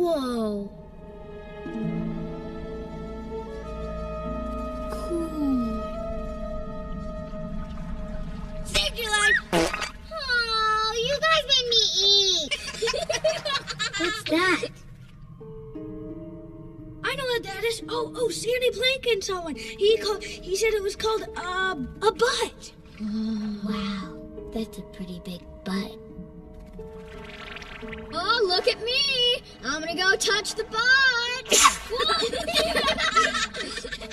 Whoa. Cool. Saved your life. Oh, you guys made me eat. What's that? I know what that is. Oh, Sandy Blanken saw one. He said it was called a butt. Wow, that's a pretty big butt. Oh, look at me! I'm gonna go touch the butt!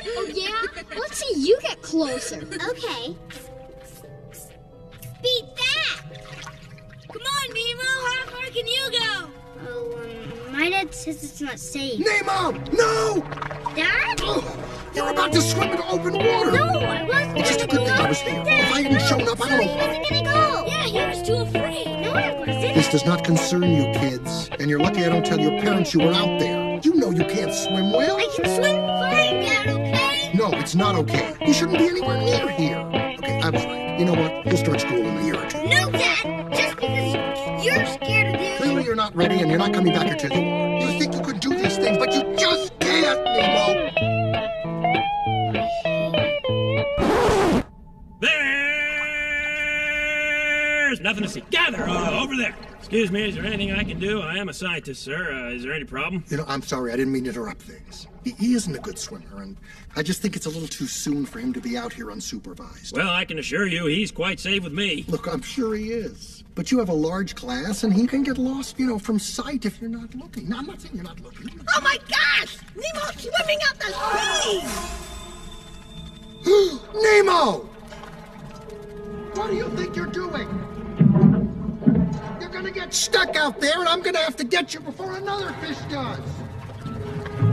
Oh, yeah? Let's see you get closer. Okay. Beat that! Come on, Nemo. How far can you go? Oh, my dad says it's not safe. Nemo! No! Dad? Oh, you're about to swim in open water! No, I wasn't. It's just a good thing I was here. If I hadn't shown up, I don't know. He wasn't gonna go. Yeah, he was too afraid. No, I wasn't. This does not concern you, kids. And you're lucky I don't tell your parents you were out there. You know you can't swim well. I can swim fine, Dad, okay? No, it's not okay. You shouldn't be anywhere near here. Okay, I was right. You know what? We'll start school in a year or two. No, Dad! Just because you're scared of this. Clearly you're not ready and you're not coming back until you are. You think you could do these things, but you just can't, Nemo. There's nothing to see. Gather over there. Excuse me, is there anything I can do? I am a scientist, sir. Is there any problem? You know, I'm sorry. I didn't mean to interrupt things. He isn't a good swimmer, and I just think it's a little too soon for him to be out here unsupervised. Well, I can assure you he's quite safe with me. Look, I'm sure he is. But you have a large class, and he can get lost, from sight if you're not looking. No, I'm not saying you're not looking. Oh, my gosh! Nemo's swimming up the stream! Nemo! What do you think you're doing? You're gonna get stuck out there, and I'm gonna have to get you before another fish does.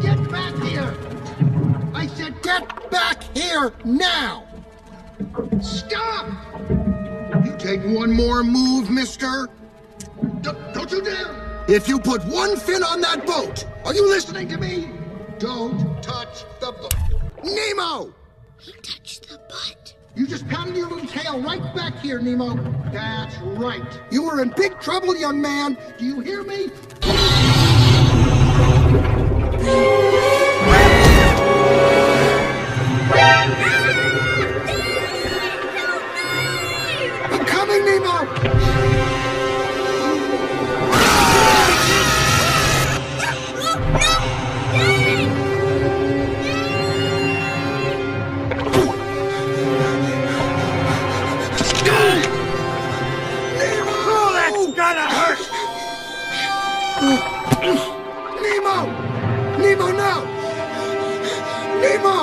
Get back here! I said get back here now! Stop! You take one more move, mister. Don't you dare! If you put one fin on that boat, are you listening to me? Don't touch the boat. Nemo! He touched the butt. You just pounded your little tail right back here, Nemo. That's right. You are in big trouble, young man. Do you hear me? I'm coming, Nemo! Nemo! Nemo, no! Nemo!